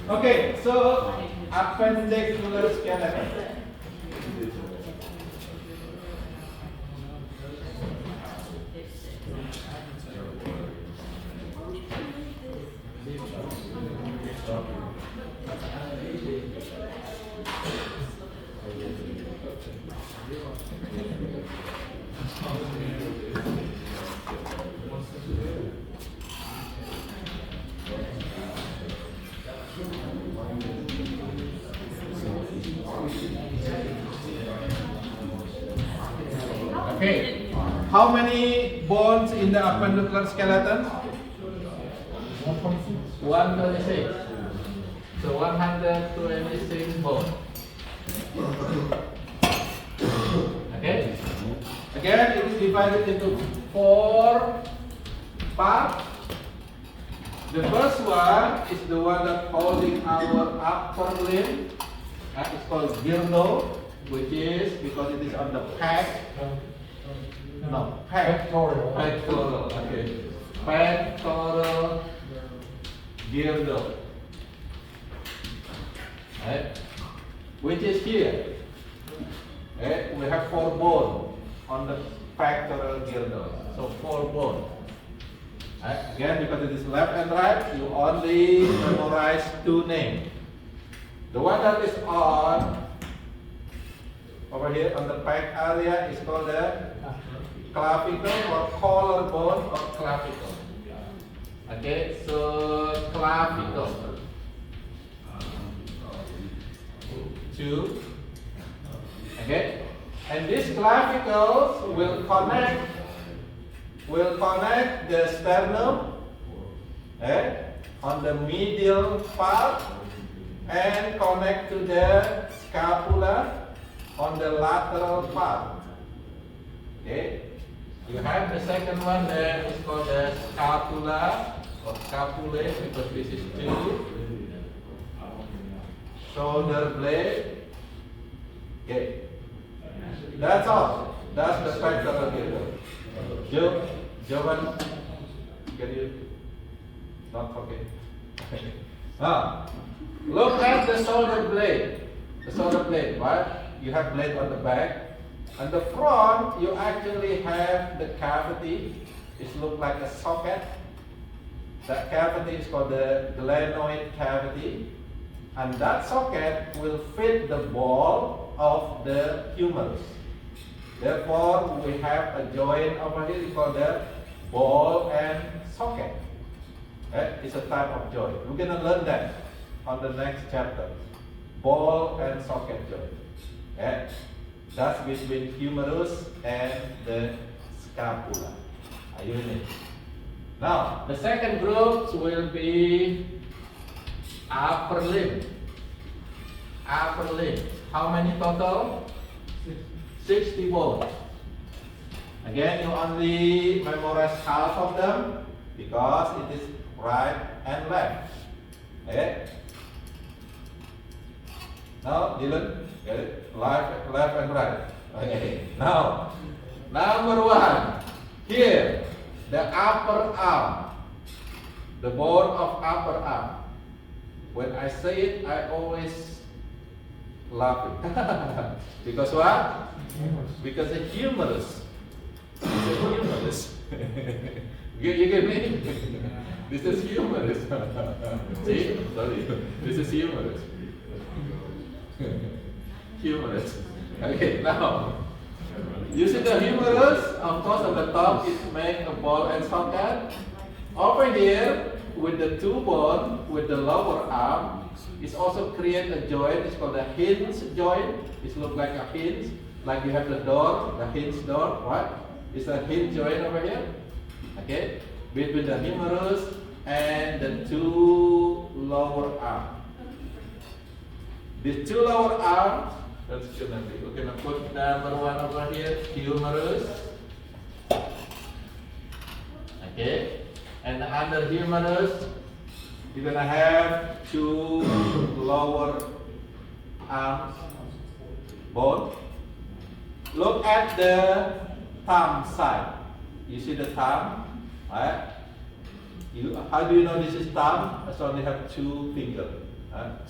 Okay, so appendicular skeleton. Okay, how many bones in the appendicular skeleton? 126. So 126 bones. Okay. Again, it is divided into 4 parts. The first one is the one that holding our upper limb. It's called girdle, which is because it is on the pectoral. Okay. Pectoral girdle. Right? Which is here. Okay? We have 4 bones on the pectoral girdle. So 4 bones. Right? Again, because it is left and right, you only memorize 2 names. The one that is on over here on the back area is called the clavicle or collarbone or clavicle. Okay, so clavicle. 2. Okay, and these clavicles will connect the sternum on the medial part and connect to the scapula on the lateral part. Okay, you have the second one there is called the scapula or scapulae because this is 2. Shoulder blade. Okay, that's all. That's the pectoral girdle. Jovan, can you not forget? Now, look at the shoulder blade. The shoulder blade, right? You have blade on the back. On the front, you actually have the cavity. It looks like a socket. That cavity is called the glenoid cavity. And that socket will fit the ball of the humerus. Therefore, we have a joint over here called the ball and socket. It's a type of joint. We're going to learn that on the next chapter. Ball and socket joint. That's between humerus and the scapula. Are you in it? Now, the second group will be upper limb. Upper limb. How many total? 60 bones. Again, you only memorize half of them because it is right and left. Okay? Now, Dylan, get it? Left and right. Okay. Now, number 1. Here, the upper arm. The bone of upper arm. When I say it, I always laugh. Because what? Because the humerus. It's a humerus. You get me? This is humerus. See? Sorry. This is humerus. Humerus. Okay, now. You see the humerus? Of course, on the top it makes a ball and socket. Over here, with the 2 bones, with the lower arm, it's also create a joint. It's called a hinge joint. It looks like a hinge, like you have the door, the hinge door, right? It's a hinge joint over here. Okay, between the humerus and the 2 lower arms. These 2 lower arms. That's gonna be. We're gonna put number 1 over here, humerus. Okay. And under humerus, you're gonna have 2 lower arms bone. Look at the thumb side. You see the thumb, right? How do you know this is thumb? It only have two fingers,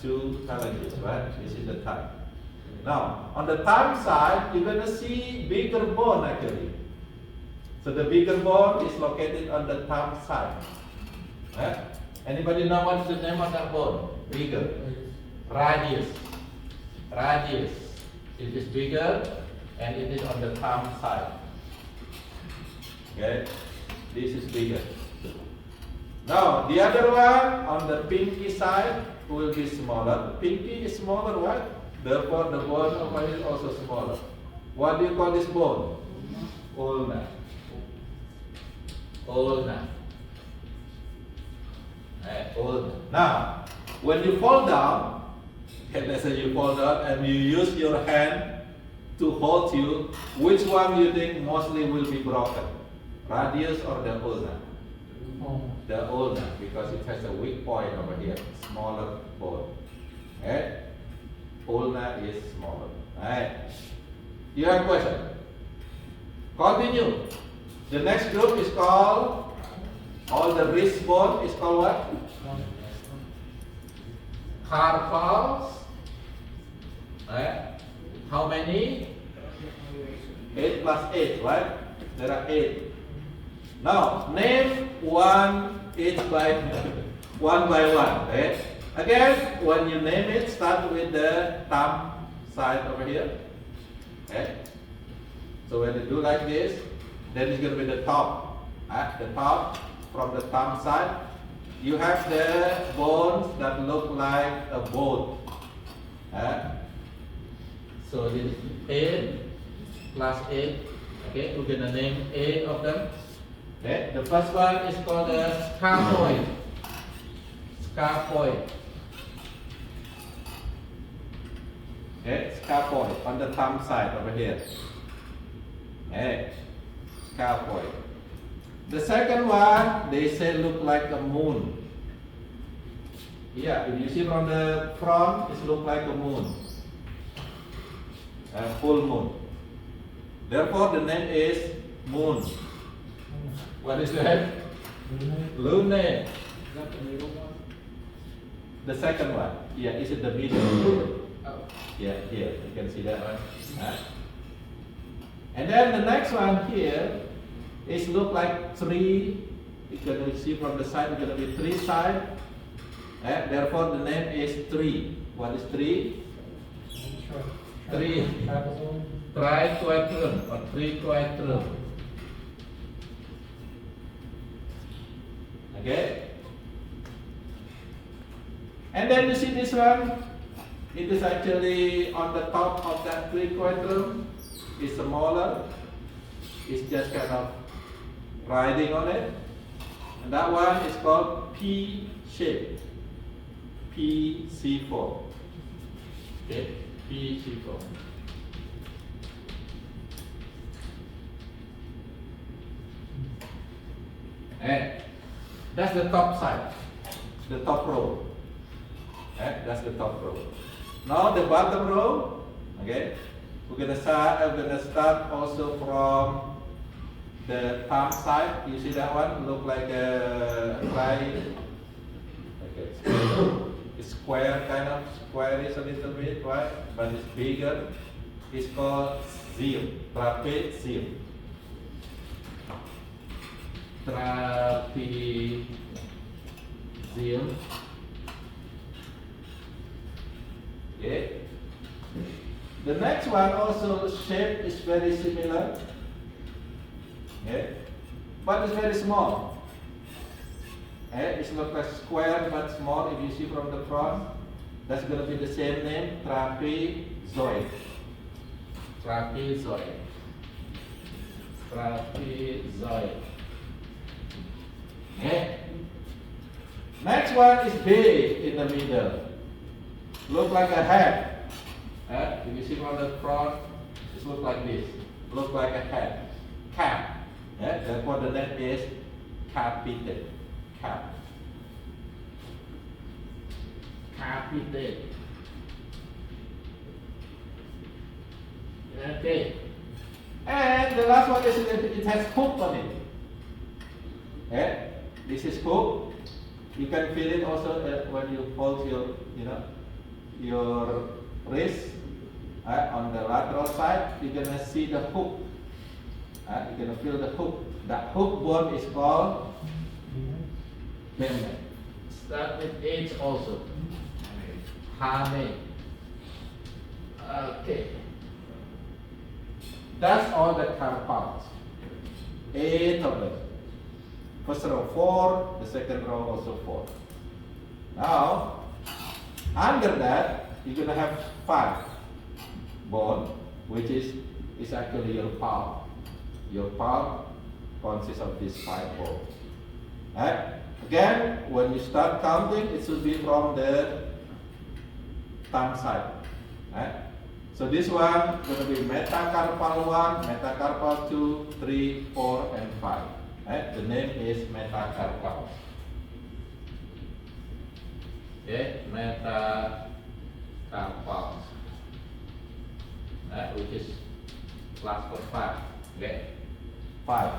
two phalanges, right? This is the thumb. Now, on the thumb side, you're gonna see bigger bone actually. So the bigger bone is located on the thumb side. Right? Anybody know what's the name of that bone? Bigger. Radius. Radius. It is bigger and it is on the thumb side. Okay? This is bigger. Now, the other one on the pinky side will be smaller. Pinky is smaller, right? Therefore, the bone over here is also smaller. What do you call this bone? Ulna. Ulna. Ulna. Now, when you fall down, let's say you fall down and you use your hand to hold you, which one do you think mostly will be broken? Radius or the ulna? The ulna, because it has a weak point over here, smaller bone. Okay? Ulna is smaller. Alright. You have a question? Continue. The next group is called, all the wrist bone is called what? Carpals. Right? How many? 8 plus 8, right? There are 8. Now, name one each by one. Okay? Again, when you name it, start with the thumb side over here. Okay? So when you do like this, then it's going to be the top. At the top, from the thumb side, you have the bones that look like a boat. So this is 8 plus 8. Okay, we're going to name 8 of them. Okay, the first one is called the scaphoid. Scaphoid. Okay, scaphoid on the thumb side over here. Okay, scaphoid. The second one, they say look like a moon. Yeah, if you see from the front, it looks like a moon. A full moon. Therefore, the name is moon. What is that? Lune. The second one. Yeah, is it the middle? Yeah, here. You can see that one. And then the next one here is look like 3. You can see from the side, it's going to be 3 sides. Therefore, the name is 3. What is 3? 3. Triquetrum or triquetrum. Okay? And then you see this one, it is actually on the top of that triquetrum. It's smaller. It's just kind of riding on it. And that one is called P shape. PC4. Okay? PC4. And that's the top side, the top row. That's the top row. Now the bottom row, okay, we're gonna start also from the thumb side. You see that one? Look like a it's square, kind of squarish a little bit, right? But it's bigger. It's called zeal, trapezium. Trapezium. Okay. The next one also shape is very similar. Okay. But it's very small. It looks like square but small. If you see from the front, that's going to be the same name, trapezoid. Trapezoid. Trapezoid. Okay. Next one is big in the middle. Look like a head. If you see from the front, it looks like this. Look like a head. Cap. Therefore the name is capitate. Cap. Capitate. Okay. And the last one is it has hook on it. This is hook. You can feel it also when you hold your, your wrist. On the lateral side, you're gonna see the hook. You're gonna feel the hook. That hook bone is called membrane. Start with H also. Hame. Okay. That's all the carpals. 8 of them. First row 4, the second row also 4. Now, under that, you're gonna have 5 bone, which is actually your palm. Your palm consists of these 5 bones. Right? Again, when you start counting, it should be from the thumb side. Right? So this one is going to be metacarpal 1, metacarpal 2, 3, 4, and 5. Right? The name is metacarpal. Okay, metacarpal. Which is class for 5. Okay, 5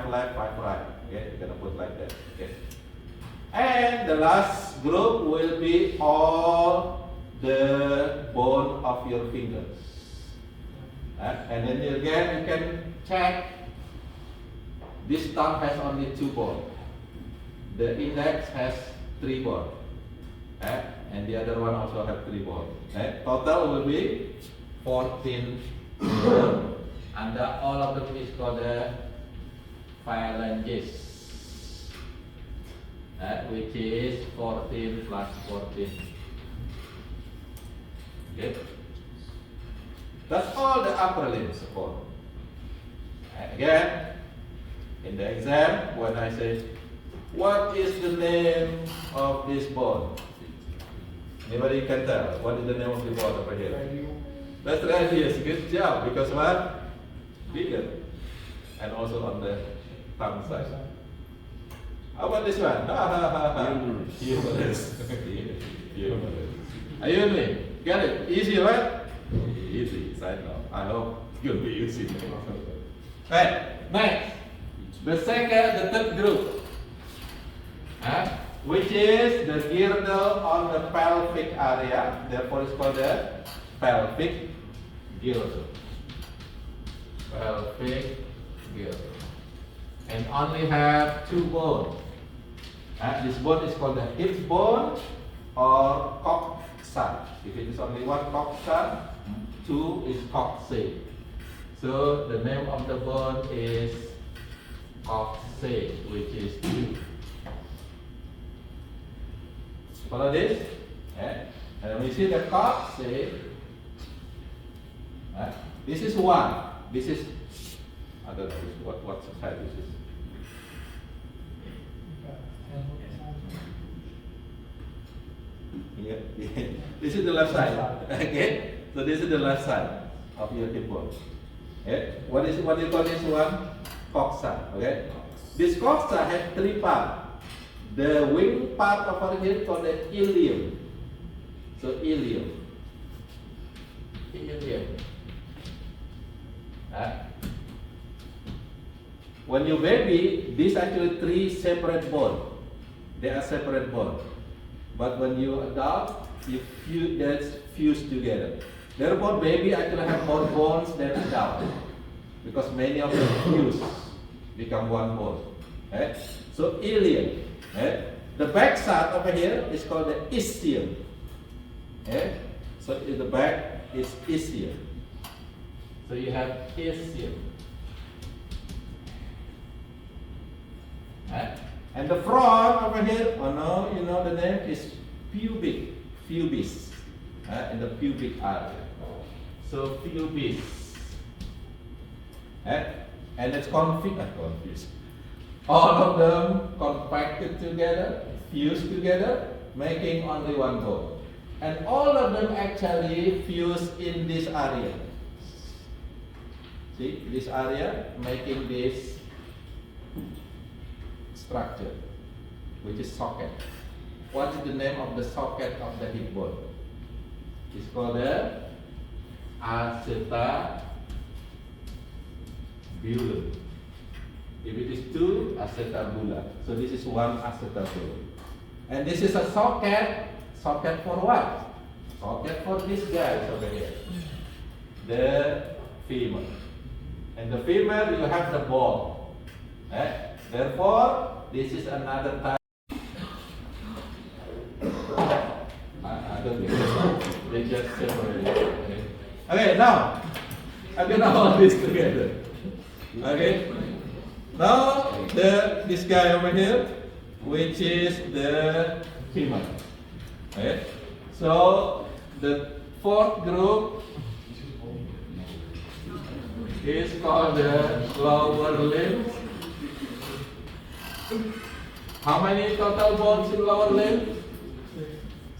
left, 5 right. Okay, you're gonna put like that. Okay, and the last group will be all the bone of your fingers. And then again you can check. This thumb has only 2 bones. The index has 3 bones. And the other one also have 3 bones. Total will be 14 bones. And all of them is called the phalanges, which is 14 plus 14. Okay. That's all the upper limb support. Again, in the exam, when I say, what is the name of this bone? Anybody can tell? What is the name of the bone over here? That's radius. Good job. Because what? Bigger. And also on the thumb side. How about this one? Humerus. Humerus. Are you with me? Get it? Easy, right? Easy. I know. I hope you'll be easy. Right. Next. The third group. Which is the girdle on the pelvic area. Therefore, it's called the pelvic girdle. Pelvic girdle. And only have 2 bones. This bone is called the hip bone or coxae. If it is only one coxae, 2 is coxae. So the name of the bone is coxae, which is 2. Follow this? And when you see the coxae, this is 1. This is, I don't know what side this is. Yeah. This is the left side. Okay? So this is the left side of your hip bone. Okay? What do you call this one? Coxa. Okay? This coxa has 3 parts. The wing part over here called the ilium. So ilium. Ilium. When you baby, these actually 3 separate bones. They are separate bones. But when you adult, that's fused together. Therefore, baby actually have more bones than adult, because many of them fuse, become one bone. So ilium. The back side over here is called the ischium. So in the back is ischium. So you have ischium. And the front over here, you know the name is pubis, in the pubic area. So pubis, and it's confused. All of them compacted together, fused together, making only one bone. And all of them actually fuse in this area. See, this area making this structure, which is socket. What is the name of the socket of the hip bone? It's called the acetabulum. If it is 2, acetabula. So this is 1 acetabula. And this is a socket. Socket for what? Socket for this guy over here. The femur. And the femur, you have the ball. Therefore, this is another type. I don't know. They just separate it. Okay, now I'm gonna hold this together. Okay. Now this guy over here, which is the femur. Okay. So the fourth group is called the lower limbs. How many total bones in lower limbs?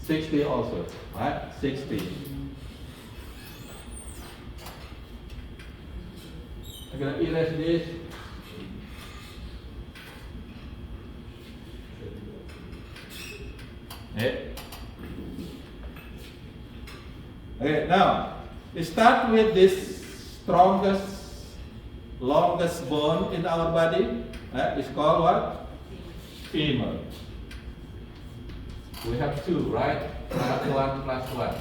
60 also, right? 60. I'm gonna erase this. Okay, now we start with this strongest, longest bone in our body. It's called what? Femur. We have 2, right? +1 +1.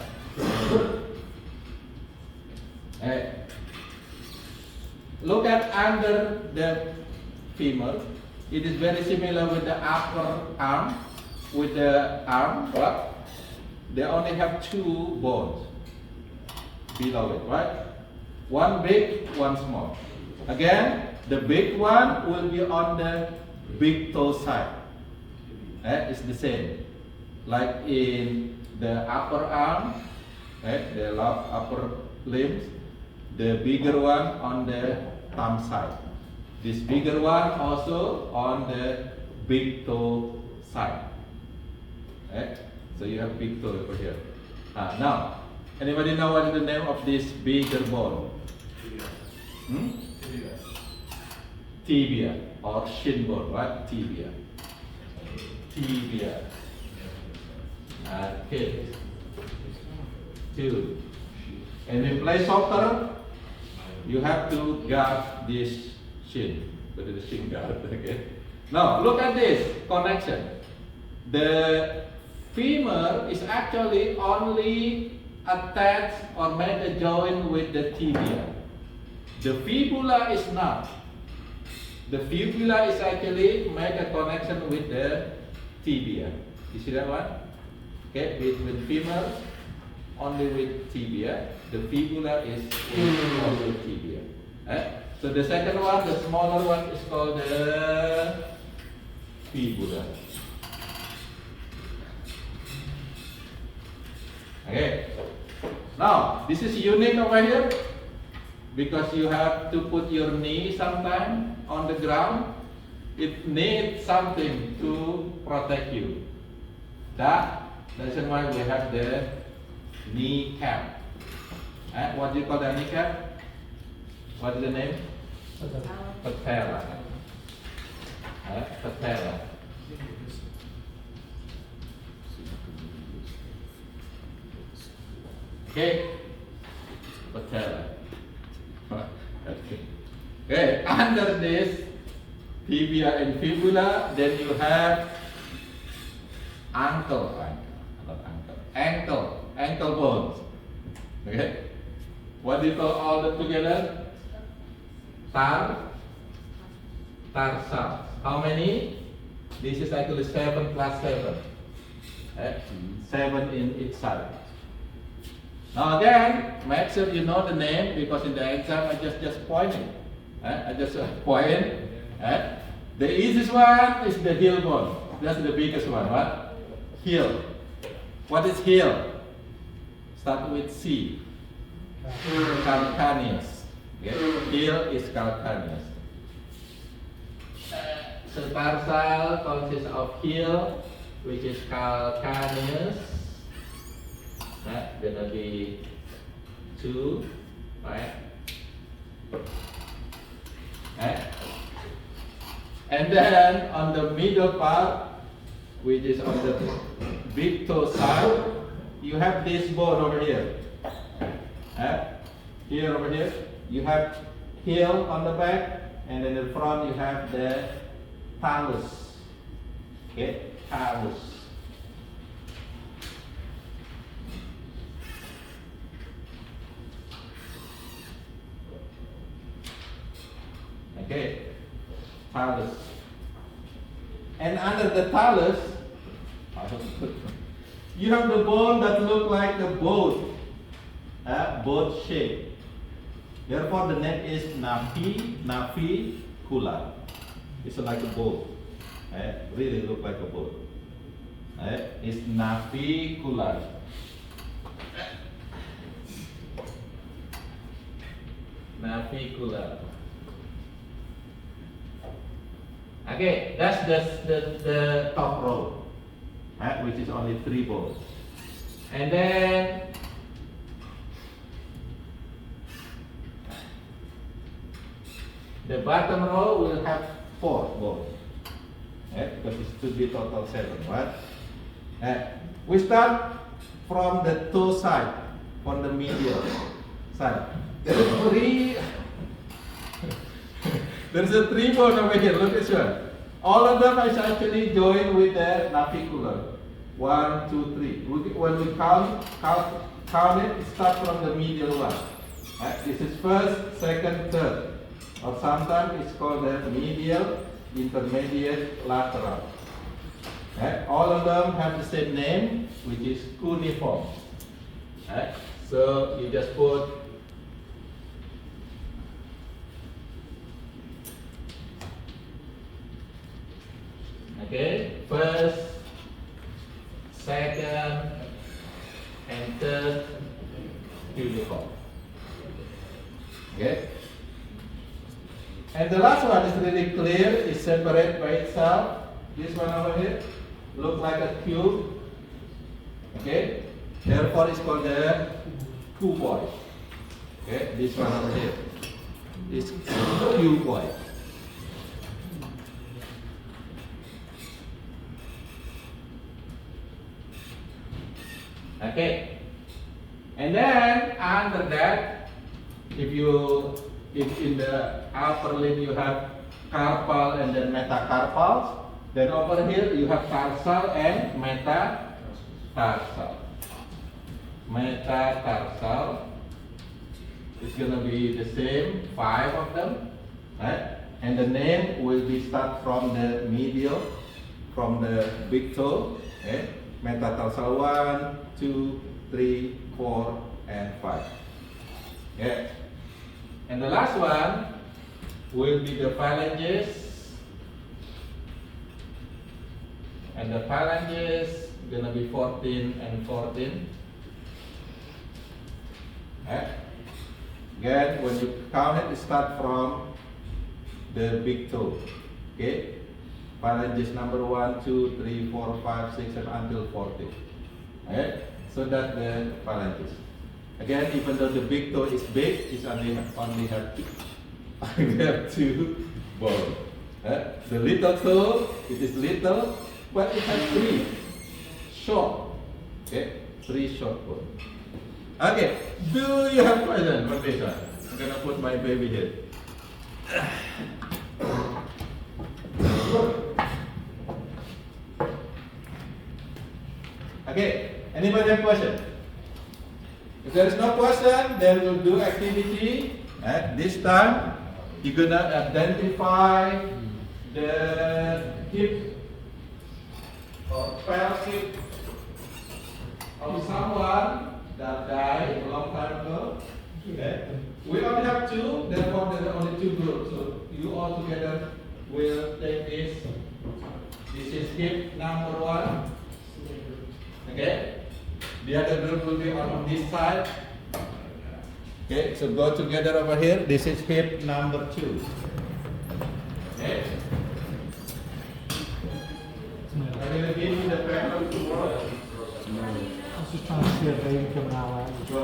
Look at under the femur. It is very similar with the upper arm. With the arm, what? They only have 2 bones below it, right? One big, one small. Again, the big one will be on the big toe side. It's the same. Like in the upper arm, the upper limbs, the bigger one on the thumb side. This bigger one also on the big toe side. So you have big toe over here. Now, anybody know what is the name of this bigger bone? Tibia or shin bone, right? Tibia. Tibia. Okay. 2. And in play soccer, you have to guard this shin. But the shin guard, okay? Now, look at this connection. The femur is actually only attached or made a joint with the tibia. The fibula is not. The fibula is actually make a connection with the tibia. You see that one? Okay, between femur only with tibia. The fibula is also tibia. So the second one, the smaller one, is called the fibula. Okay. Now, this is unique over here because you have to put your knee sometime on the ground. It needs something to protect you. That's why we have the knee cap. What do you call the knee cap? What is the name? Patella. Patella. Okay, patella. Okay, under this tibia and fibula, then you have ankle bones. Okay, what do you call all them together? Tarsal. How many? This is actually 7 plus 7. 7 in each side. Now again, make sure you know the name because in the exam I just point it. I just point. The easiest one is the heel bone. That's the biggest one. What? Heel. What is heel? Start with C. Calcaneus. Okay? Heel is calcaneus. So tarsal consists of heel, which is calcaneus. Gonna be 2, right? And then on the middle part, which is on the big toe side, you have this bone over here. Here over here, you have heel on the back, And in the front you have the talus. Okay, talus. Okay, talus. And under the talus, you have the bone that look like the boat, boat shape. Therefore, the name is navicular. It's like a boat. Really look like a boat. It's navicular. Navicular. Okay, that's the top row, which is only 3 bones. And then the bottom row will have 4 bones, because it should be total 7, right? We start from the toe side, from the medial side. There is 3. There's a 3 bone over here. Look at this one. All of them is actually joined with the navicular. 1, 2, 3. When we count it, start from the medial one. This is first, second, third. Or sometimes it's called the medial, intermediate, lateral. All of them have the same name, which is cuneiform. So you just put first, second, and third cuneiform. Okay. And the last one is really clear, it's separate by itself. This one over here looks like a cube. Okay, therefore it's called the cuboid. Okay, this one over here is cuboid. Okay, and then under that, if in the upper limb you have carpal and then metacarpals, then over here you have tarsal and metatarsal. Metatarsal is going to be the same, 5 of them, right? And the name will be start from the medial, from the big toe, okay? Metatarsal 1, 2, 3, 4, and 5. Yeah. And the last one will be the phalanges. And the phalanges gonna be 14 and 14. Again, when you count it, start from the big toe. Okay? Phalanges number 1, 2, 3, 4, 5, 6, and until 14. Okay? So that's the phalanges. Again, even though the big toe is big, it's only have 2 bones. The little toe, it is little, but it has 3 short. Okay, 3 short bones. Okay, do you have questions for this one? I'm gonna put my baby here. Okay, anybody have question? If there is no question, then we'll do activity. This time, you're gonna identify the hip or pelvic of someone that died a long time ago. Okay. We only have 2, therefore there are only 2 groups. So you all together will take this. This is hip number 1. Okay. The other group will be on this side. Okay, so go together over here. This is hip number 2. Okay. I'm going to give you the pattern to work. I was just trying to see a baby coming out like So,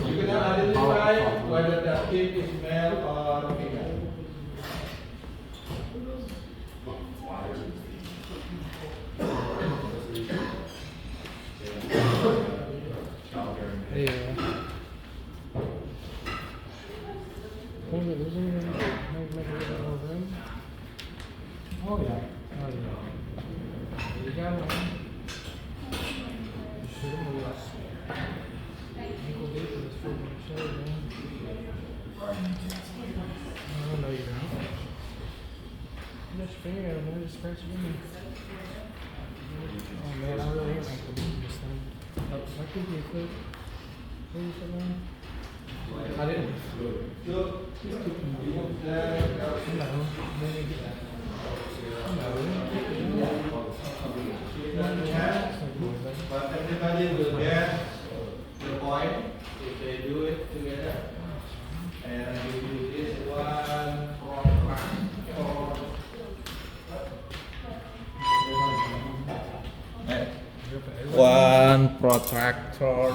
you can identify whether the hip is male or female. yeah. Oh yeah. Oh yeah. You got one. You should have moved us. Ankle deep in this freaking show, man. Oh, no, you don't. You got your finger out of there, just scratch it in there. Oh man, I really am ankle deep in this thing. I could be a foot. Maybe something. I didn't. Look, He's keeping me. you No, then you get that. but everybody will get the point if they do it together. And if you do this one one protractor.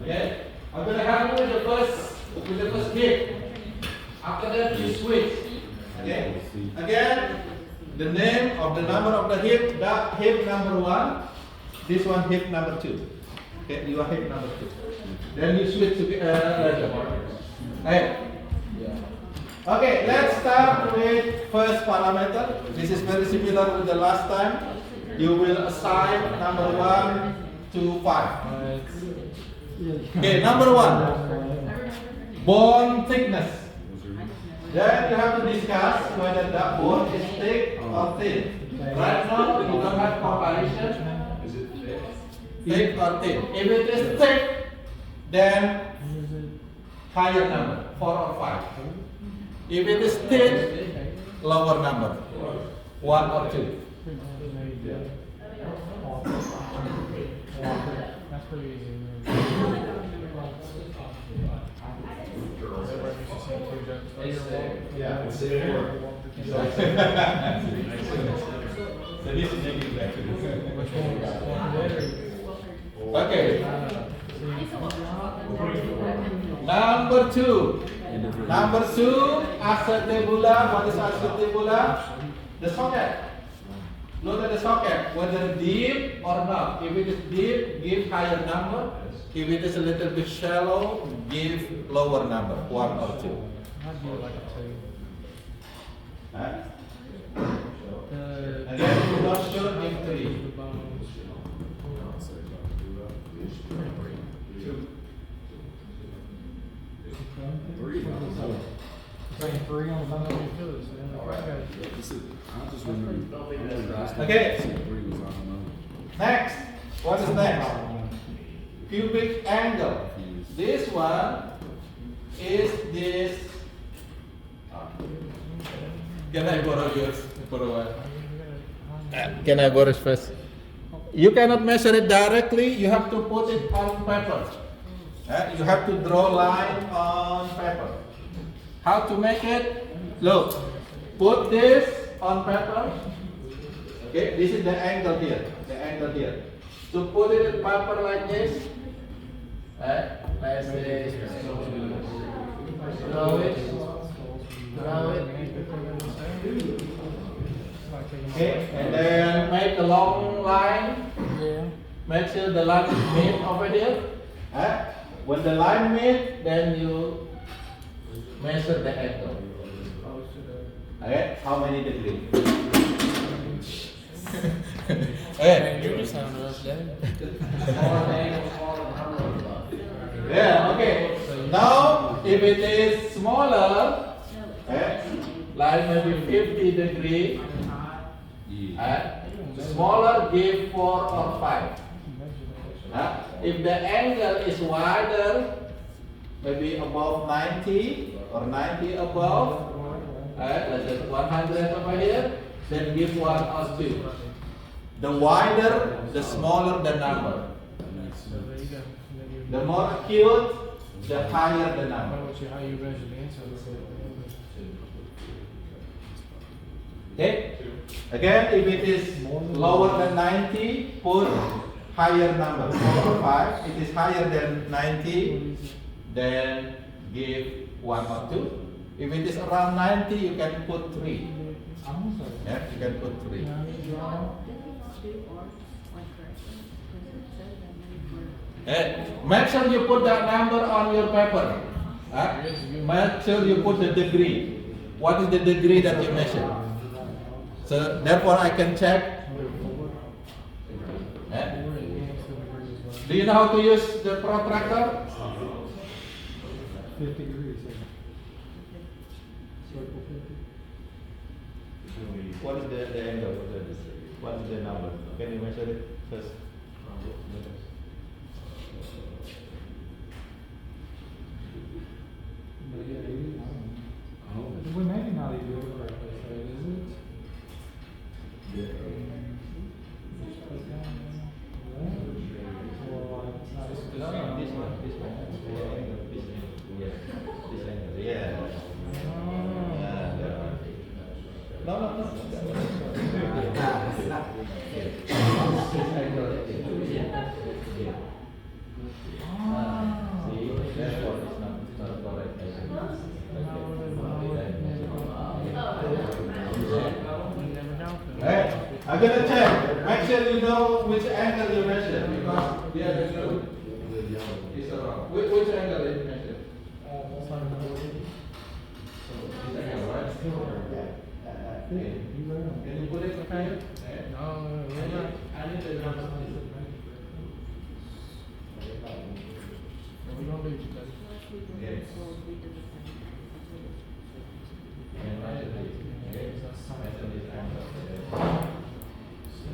Okay, I'm gonna help you with the first hit. After that, you switch. Okay. Again, the name of the number of the hip. That hip number 1. This one hip number 2. Okay, you are hip number 2. Then you switch to later. Okay. Okay, let's start with first parameter. This is very similar with the last time. You will assign number 1 to 5. Okay, number 1. Bone thickness. Then you have to discuss whether that bone is thick or thin. Right now, you don't have comparison. Is it thick? Thick or thin. If it is thick, then higher number, 4 or 5. If it is thin, lower number, 1 or 2. That's pretty easy. Yeah, it's there. So this is making back to this. Which one? Okay. Number 2. Number 2, acetabula. What is acetabula? The socket. Look at the socket, whether deep or not. If it is deep, give higher number. If it is a little bit shallow, give lower number, 1 or 2. I'd do like a 2. Huh? The Again, you not sure, give 3. the bones. 2. Saying 3 on the bone of your foot. Okay. Next, what is next? Cubic angle. This one is this. Can I borrow yours for a while? Can I borrow it first? You cannot measure it directly. You have to put it on paper. You have to draw line on paper. How to make it? Look, put this on paper. Okay, this is the angle here. The angle here. To put it in paper like this. Let's say, draw it. Okay, and then make a long line. Yeah. Make sure the line is meet over here. When the line meet, then you measure the angle. Okay, how many degrees? Okay. You just sound rough, Dad. Yeah, okay. Now, if it is smaller, like maybe 50 degrees, smaller, give 4 or 5. If the angle is wider, maybe above 90 or 90 above, let's say 100 over here, then give 1 or 2. The wider, the smaller the number. The more acute, the higher the number. How you measure the answer? Okay? Again, if it is lower than 90, put higher number, 4 or 5. If it is higher than 90, then give 1 or 2. If it is around 90, you can put 3. Yeah, you can put 3. Make sure you put that number on your paper. Make sure you put the degree. what is the degree that you measure. So therefore I can check. Eh? Do you know how to use the protractor? 50 degrees. Circle 50. What is the angle of the, what is the number? Can you measure it first? Maybe 80, I don't know. We maybe not even do it correctly, so is it? Yeah. No. Hey, I'm gonna check. Make sure you know which angle you measure because the other two is wrong. Which angle did you measure? This angle, right? Can you put it here? No, I need the number. we don't leave you guys. Yes.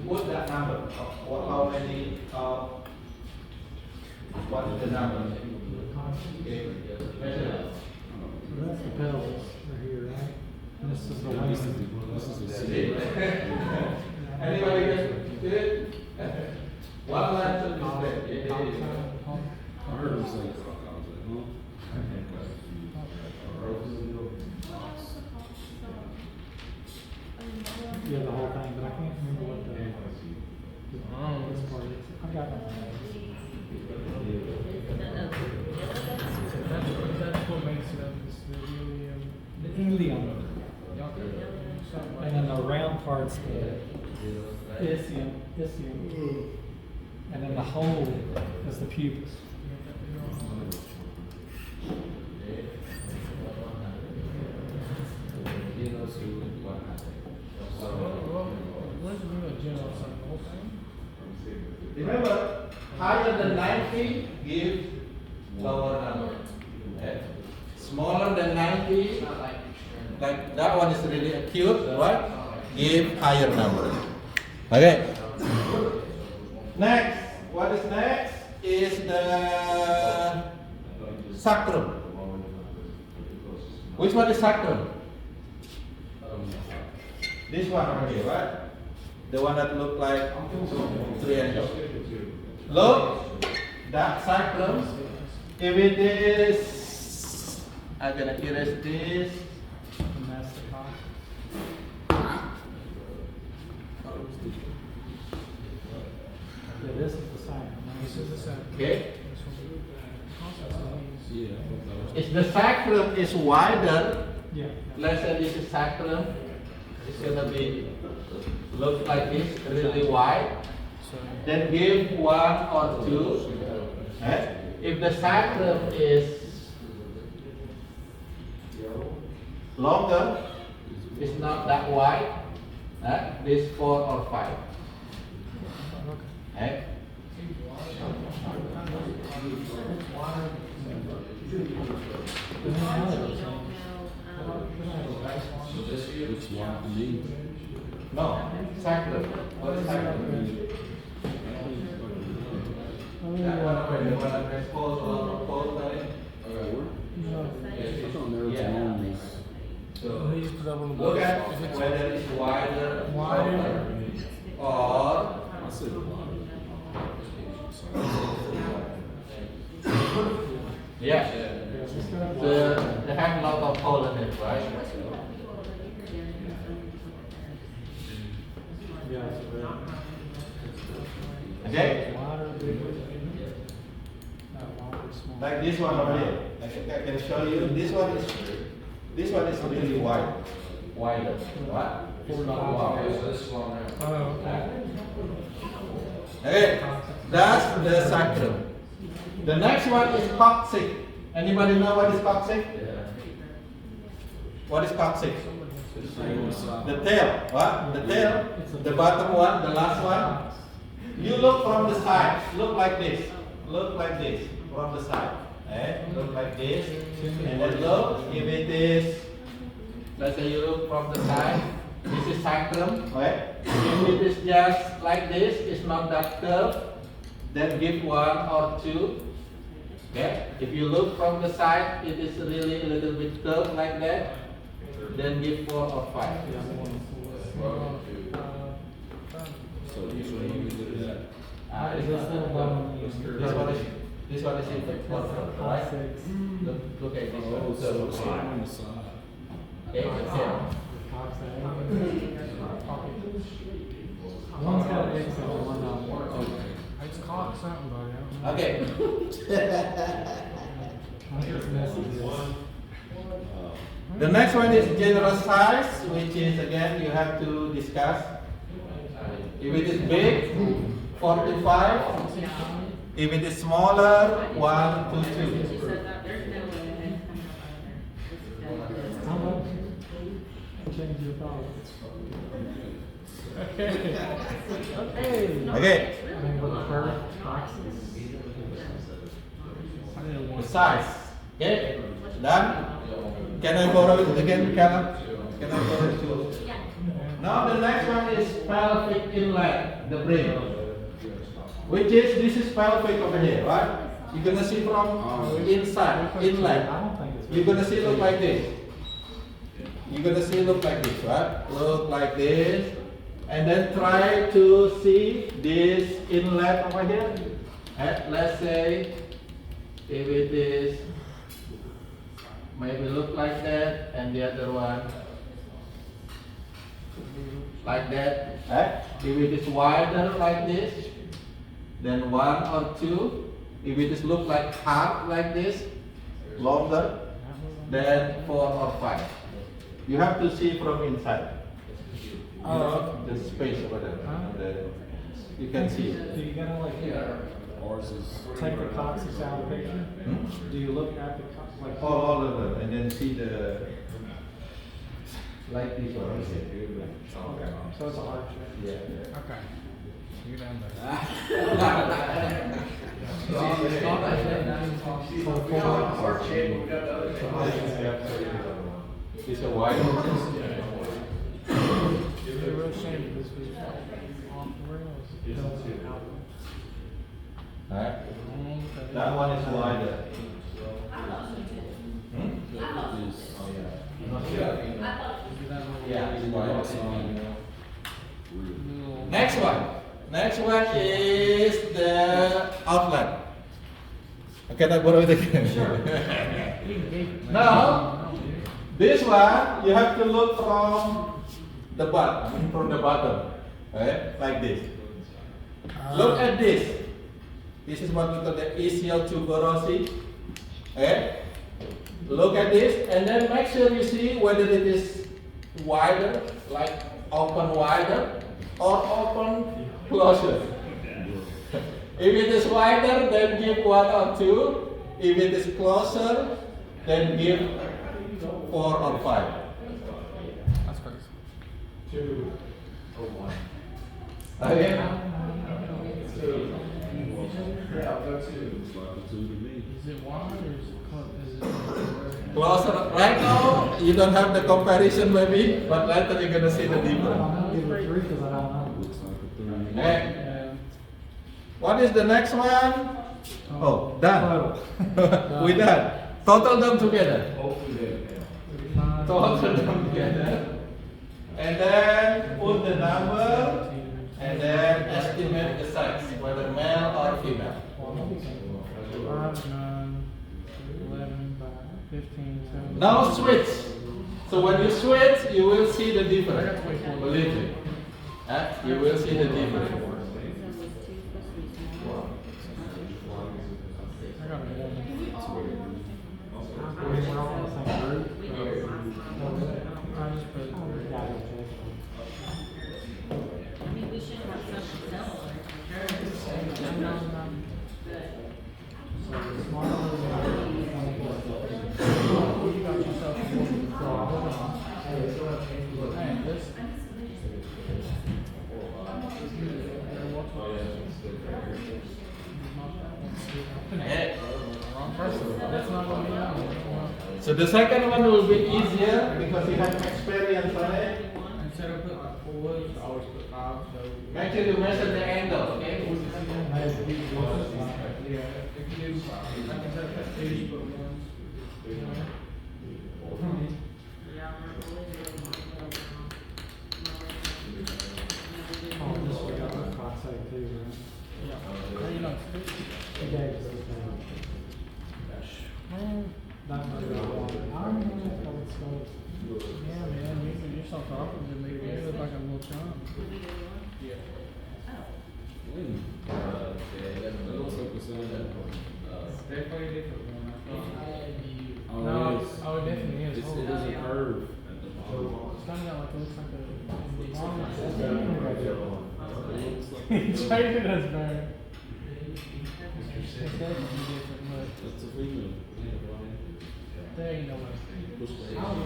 Put that number. How many? What is the number? Okay. Measure it. So that's the pedals right here, right? And this is the wing. Anybody can do it? One line should be straight. I heard him say, Yeah, the whole thing, but I can't remember what the this part is. I've got it. That's what makes it up, is the helium. And then the round part's the ischium. And then the hole is the pubis. Remember, higher than 90 give lower number. Okay? Smaller than 90, like that one is really acute, right? Give higher number. Okay. Next, what is next? Is the sacrum. Which one is sacrum? This one over here, right? The one that look like triangle. Look, that sacrum, if it is, I'm gonna erase this. And that's the cost. Yeah, this is the sign. This is the sign. Okay. If the sacrum is wider, Yeah. let's say this is sacrum, it's gonna be look like this, really wide. Then give one or two. Right? If the sacrum is longer, it's not that wide. This 4 or 5. Okay. which one I need? No, sacrum. What is sacrum? That one over there, one that has poles on it. It's on there, it's on these. So look at whether it's wider, or I said a lot. yeah. They have a lot of hole in it, right? Yeah. Okay? Wider, bigger. Not wider, smaller. Like this one over here. I can show you. This one is really wide. Wider. What? It's not wide. Oh, okay. Okay. That's the sacrum. The next one is coccyx. Anybody know what is coccyx? What is coccyx? Side. The tail. What? The tail. The bottom one, the last one. You look from the side. Look like this. Look like this from the side. Eh? Look like this. And then look. If it is, let's say you look from the side. This is sacrum. Okay? If it is just like this, it's not that curved. Then give 1 or 2. Okay? If you look from the side, it is really a little bit curved like that. Then give 4 or 5. So which one you look at? This one is in the bottom, right? Look at this Oh, one. so it's on the side. Okay, the tail. One's got an X and one not. Okay. It's caught something, buddy. Okay. I'm just messing with this. The next one is general size, which is again you have to discuss. If it is big, 4 to 5. If it is smaller, 1 to 2. How much? Change your thoughts. Okay. Okay. Okay. I mean, with the curve, boxes. The size. Okay. Done. Can I borrow it again, Callum? Can I borrow it too? Now the next one is pelvic inlet, the brain. Which is, this is pelvic over here, right? You're gonna see from inside, inlet. I don't think it's. You're gonna see look like this. You're gonna see look like this, right? Look like this. And then try to see this inlet over here. And let's say if it is maybe look like that, and the other one like that. If it is wider like this, then 1 or 2. If it is look like half like this, longer, then 4 or 5. You have to see from inside. The space over there. You can see. Do you gotta like Ours is. take the coccyx out of the picture? Hmm? Do you look at the coccyx like? All of them, and then see the like this one. Okay, so it's a hard check. Yeah. Okay. You down there. It's a wide one. It's a real shame this was off the rails. Alright. That one is wider. Yeah, it's wider. Next one. Next one is the outline. Can I borrow it again? Now, this one you have to look from the bottom, right? Like this. Look at this. This is what we call the ischial tuberosi. Okay? Look at this, and then make sure you see whether it is wider, like open wider, or open closer. If it is wider, then give 1 or 2. If it is closer, then give 4 or 5. That's crazy. 2 or 1. Okay? Yeah, I'll go 2. It's like a 2 to me. Is it wide or is it close? Is it? Closer. Right now, you don't have the comparison maybe, but later you're gonna see the difference. I'll give it 3 because I don't know. Looks like a 3. Okay. What is the next one? Oh, done. We done. Total them together. Total them together. And then put the number and then estimate the size, whether male or female. 5, 9, 11, 15, 17. Now switch. So when you switch, you will see the difference. Believe me. You will see the difference. I got a 1. We're all in the same group. I just put. I mean, we should have something similar for sure. So the smaller the You got yourself a 1. so I wasn't So the second one will be easier because you have experience on it. Instead of putting like 4, I always put 5, so. Make sure you measure the angle, okay? Yeah, if you do, like instead of putting 2, you put 1. Oh, this way, I was trying to say too, right? Yeah. How you know, it's good? He gave us this thing. That might be the one. I don't know if that was supposed. Yeah, man, you're so thoughtful to me, you look like a little chum. Yeah. When? That looks like the same. Definitely a different one. Oh, No, yes. oh, it definitely is. It's, it is a curve at the bottom. It's kind of like, it looks like a. It looks like Changing us, man. It's definitely different, but that's a female. there ain't no way. Push the I don't know.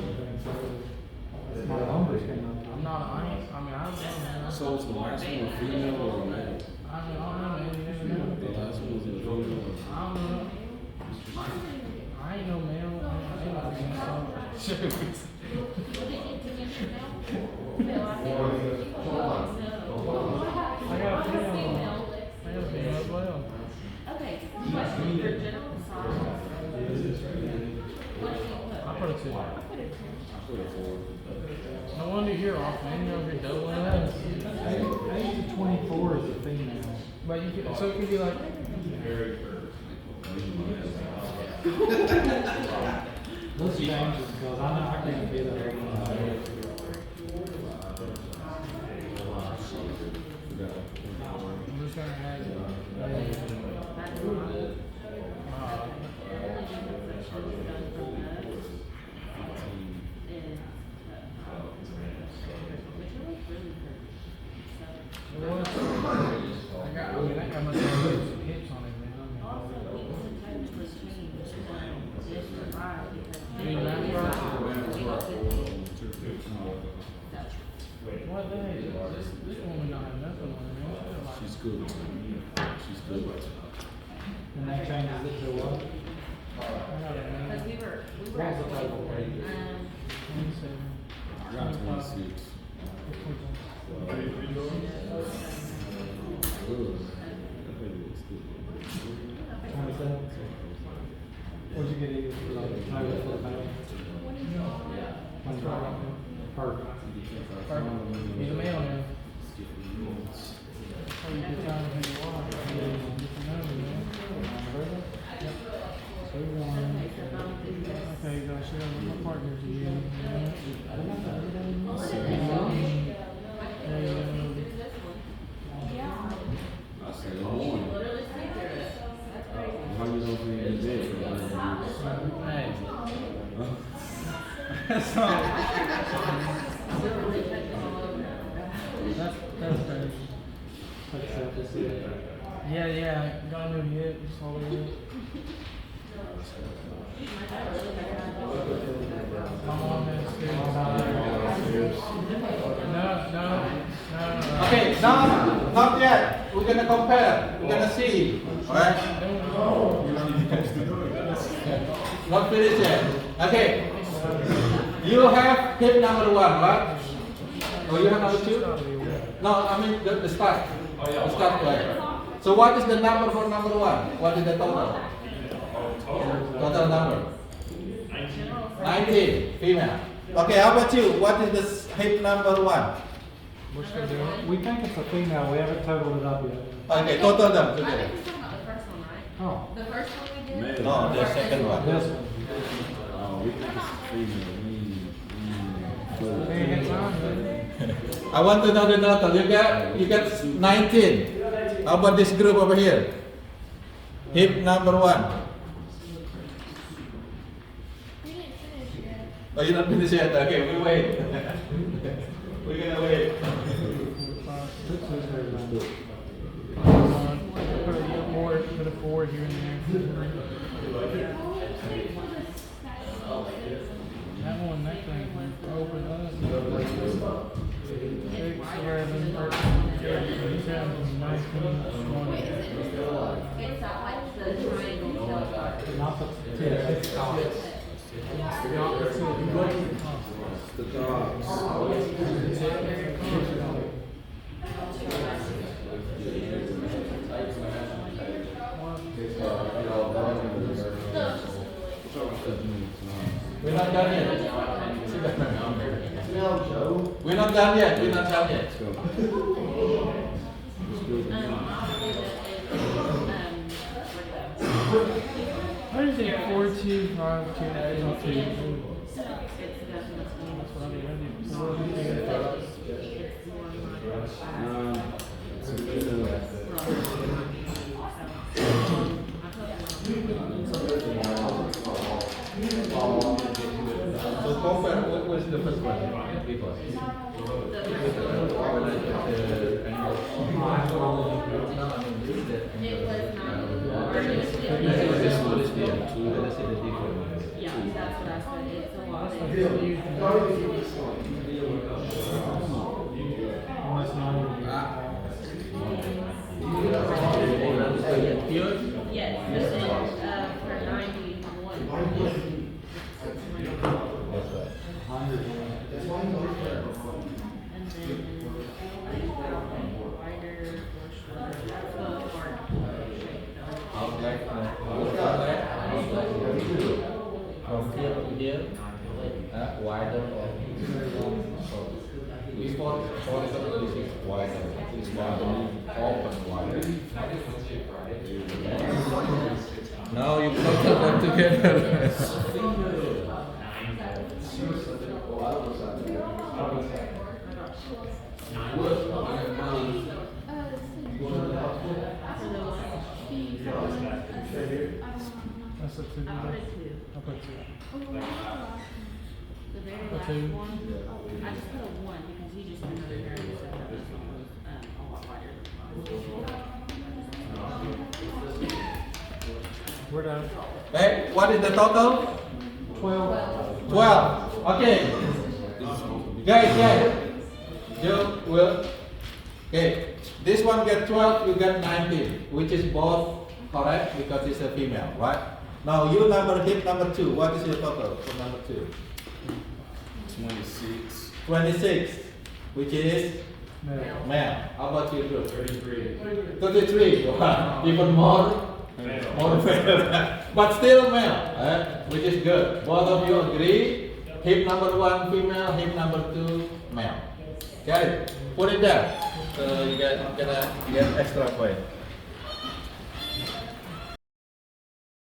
My numbers came up. I'm not, I mean, I don't know, man. So it's the last one a female or a male? I don't know, man. You never know. The last one was a female. I don't know. I ain't no male. I ain't no female. Shoot. I got a female. I got a female as well. Okay, question for general size. I put a 2. I put a 4. No wonder you're off, man. You're over here doubling up. 8 to 24 is a female. But you can, so it could be like, Let's change it because I know I can't be there. I'm just gonna have that guy must have some hips on it, man. You mean that right? What the heck? This woman not have nothing on her, man. She's good. She's good. And that changes it to what? I got it, man. Because we were What was the total? 27. I got 26. Good. That baby looks good. 27. What'd you get either for like, maybe for the male? Perfect. He's a male now. Oh, you get time to you are. You get to know me, man. Yep. So you want, okay, you gotta share with my partners again. I said, I won. How you don't think you did for 100 Hey. years? That's crazy. Like self-esteem. Yeah, got a new hip, just hold it. My mom has No. Okay, now, not yet. We're gonna compare. We're gonna see. Alright? Not finished yet. Okay. You have hip number 1, right? Oh, you have number 2? No, I mean the start. The start right. So what is the number for number 1? What is the total? Total number? 19, female. Okay, how about you? What is the hip number 1? We're still doing it. We think it's a female, we haven't totaled it up yet. Okay, total them I together. think he's talking about the first one, right? Oh, The first one we did? Male. No, the second one. this one. Oh, we think it's female. They ain't had time, man. I want to know the total. You got 19. How about this group over here? Hip number 1. Oh, you're not finished yet? Okay, we wait. We're gonna wait. Put a 4 here and there. That one, that thing, open up. 6, 11, 13, 17, 19, 20. It's not like the triangle. Not the, yeah, it's We're not done yet. We're not done yet. We're not done yet. Let's go. Let's do it. What is it? 4, 2, 5, 2, 8, 2. That's what I did. So compare, what was the first one? Before. Yeah, that's what I said, it's a lot. Almost not even. Yes, this is, for 91. And then, wider or shorter, that's the part shape. From here to here, wider or before this is wider, this one open wider. Now you put them together. That's a 2. I put a 2. I'll put 2. The very A last 2. one, I just put a 1 because he just put another area, so that was, a lot wider than mine. We're done. Hey, what is the total? 12. 12. Okay. Guys, you will. Okay. This one get 12, you get 19, which is both correct because it's a female, right? Now you hit number 2. What is your total for number 2? 26. 26, which is Male. male. How about you, Drew? 33. 33. Wow. Even more. More male. But still male, which is good. Both of you agree. Hip number 1 female, hip number 2 male. Got it? Put it there. So you gonna get extra point.